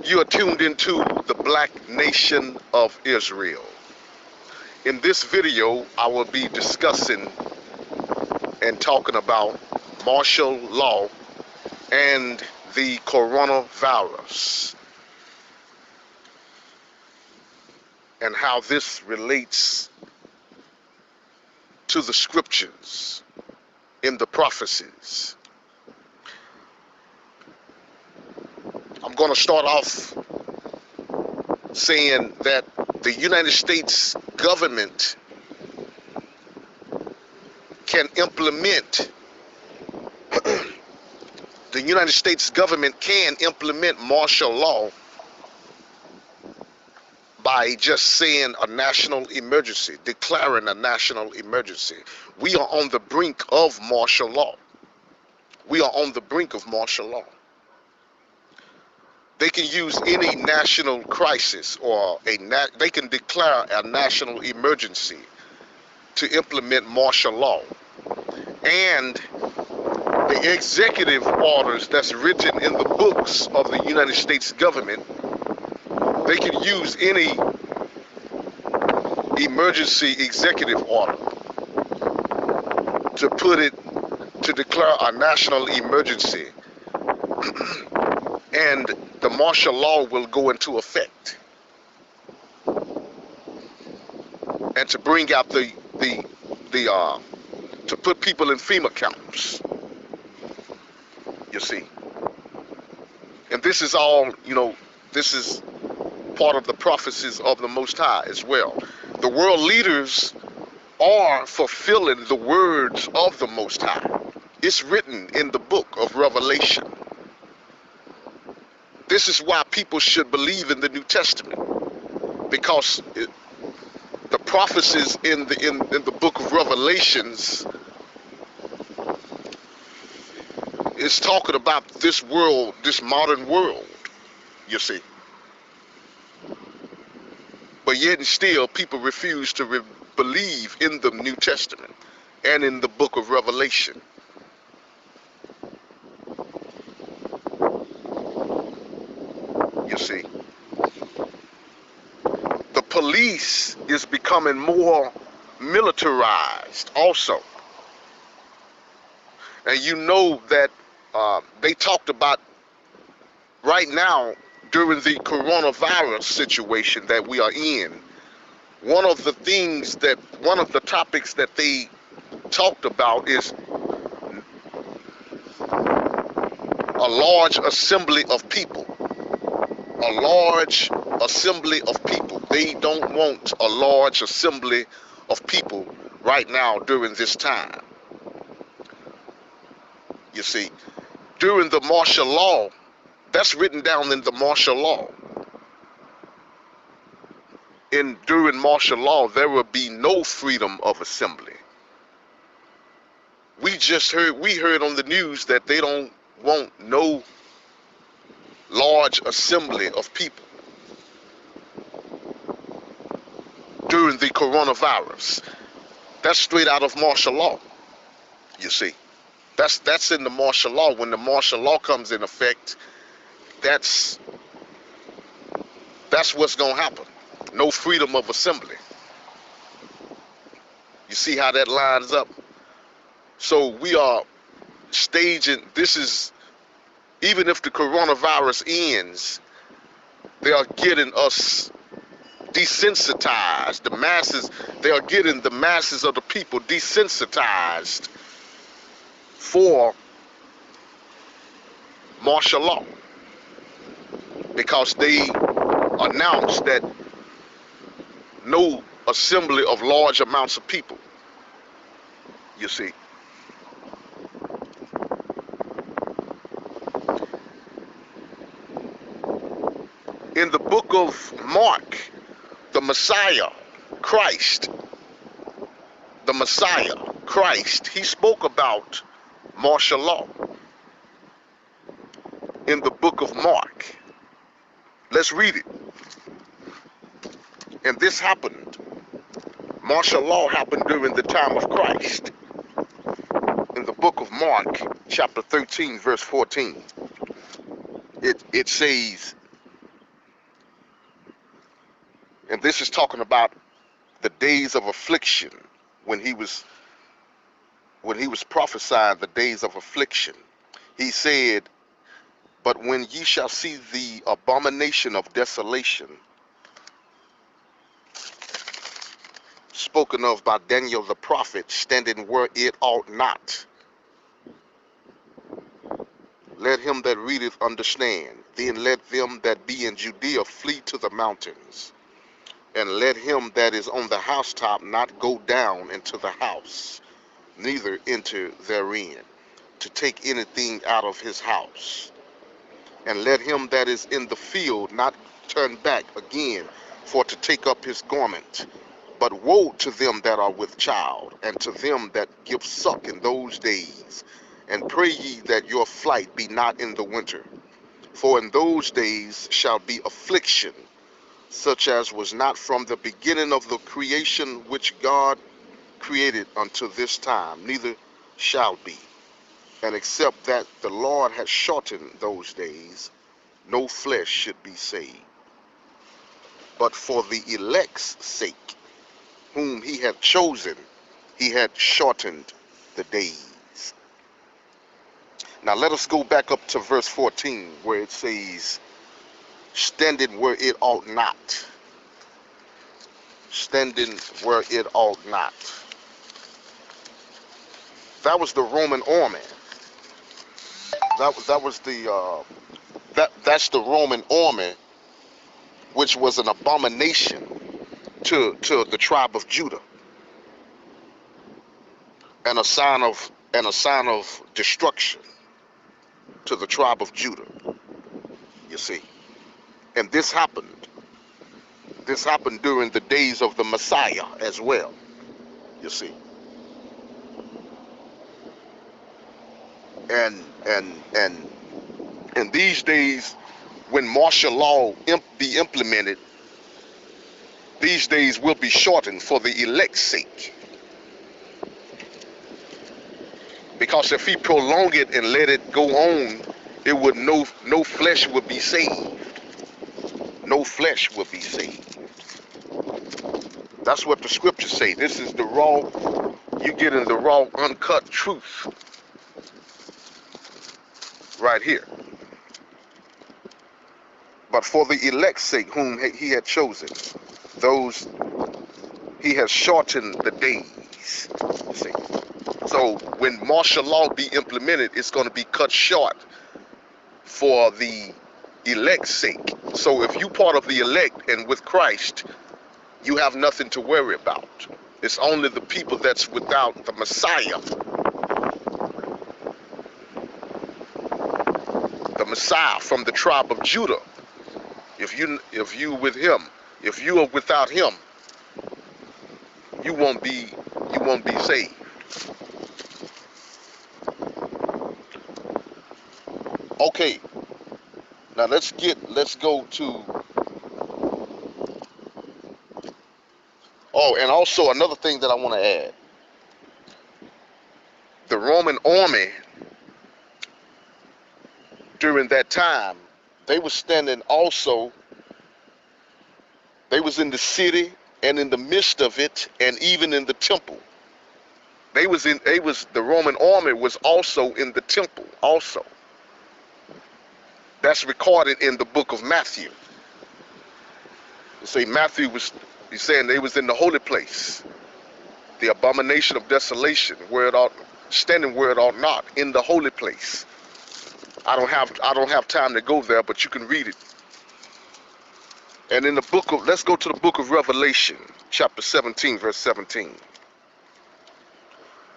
You are tuned into the Black Nation of Israel. In this video, I will be discussing and talking about martial law and the coronavirus and how this relates to the scriptures in the prophecies. I'm going to start off saying that the United States government can implement martial law by just saying a national emergency, declaring a national emergency. We are on the brink of martial law. We are on the brink of martial law. They can use any national crisis or they can declare a national emergency to implement martial law. And the executive orders that's written in the books of the United States government, they can use any emergency executive order to declare a national emergency. And the martial law will go into effect, and to bring out to put people in FEMA camps, you see. And this is all, this is part of the prophecies of the Most High as well. The world leaders are fulfilling the words of the Most High. It's written in the book of Revelation. This is why people should believe in the New Testament, because the prophecies in the book of Revelations is talking about this world, this modern world, you see. But yet and still, people refuse to believe in the New Testament and in the book of Revelation. You see, the police is becoming more militarized also. And you know that they talked about right now during the coronavirus situation that we are in. One of the topics that they talked about is a large assembly of people. A large assembly of people. They don't want a large assembly of people right now during this time. You see, during the martial law, that's written down in the martial law. During martial law, there will be no freedom of assembly. We heard on the news that they don't want no large assembly of people during the coronavirus. That's straight out of martial law, you see. That's in the martial law. When the martial law comes in effect, that's what's going to happen. No freedom of assembly. You see how that lines up? So we are staging, even if the coronavirus ends, they are getting us desensitized. They are getting the masses of the people desensitized for martial law, because they announced that no assembly of large amounts of people, you see. In the book of Mark, the Messiah, Christ, he spoke about martial law in the book of Mark. Let's read it. And this happened. Martial law happened during the time of Christ. In the book of Mark, chapter 13, verse 14, it says, And this is talking about the days of affliction when he was prophesying the days of affliction. He said, but when ye shall see the abomination of desolation spoken of by Daniel the prophet standing where it ought not, let him that readeth understand. Then let them that be in Judea flee to the mountains, and let him that is on the housetop not go down into the house, neither enter therein, to take anything out of his house. And let him that is in the field not turn back again for to take up his garment. But woe to them that are with child, and to them that give suck in those days. And pray ye that your flight be not in the winter. For in those days shall be affliction, such as was not from the beginning of the creation which God created unto this time, neither shall be. And except that the Lord had shortened those days, no flesh should be saved. But for the elect's sake, whom he had chosen, he had shortened the days. Now let us go back up to verse 14, where it says, standing where it ought not. Standing where it ought not. That was the Roman army. That's the Roman army, which was an abomination to the tribe of Judah, and a sign of destruction to the tribe of Judah. You see, and this happened during the days of the Messiah as well. You see, and in these days, when martial law be implemented, these days will be shortened for the elect's sake. Because if he prolong it and let it go on, it would no flesh would be saved. No flesh will be saved. That's what the scriptures say. This is the raw, you get in the raw, uncut truth right here. But for the elect's sake, whom he had chosen, those he has shortened the days. See? So when martial law be implemented, it's going to be cut short for the elect's sake. So if you part of the elect and with Christ, you have nothing to worry about. It's only the people that's without the Messiah. The Messiah from the tribe of Judah. If you with him, if you are without him, you won't be saved. Okay. Now let's go to, oh, and also another thing that I want to add. The Roman army during that time, they were standing also, they was in the city and in the midst of it, and even in the temple. The Roman army was also in the temple also. That's recorded in the book of Matthew. You see, he's saying they was in the holy place, the abomination of desolation, standing where it ought not, in the holy place. I don't have time to go there, but you can read it. And in the book of, let's go to the book of Revelation, chapter 17, verse 17.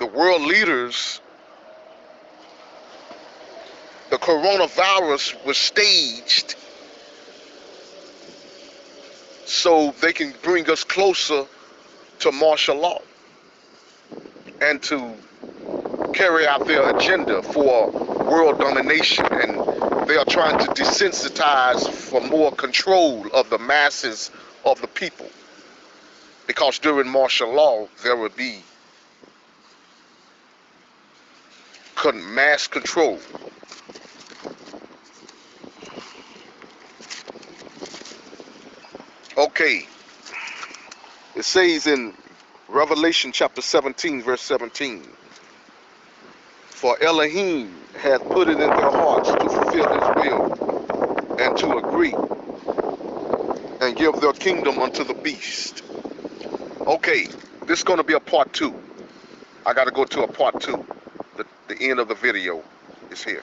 The world leaders, the coronavirus was staged so they can bring us closer to martial law and to carry out their agenda for world domination. And they are trying to desensitize for more control of the masses of the people. Because during martial law, there would be mass control. Okay, It says in Revelation chapter 17, verse 17, for Elohim hath put it in their hearts to fulfill his will and to agree and give their kingdom unto the beast. Okay, this is going to be a part 2. I got to go to a part 2. The end of the video is here.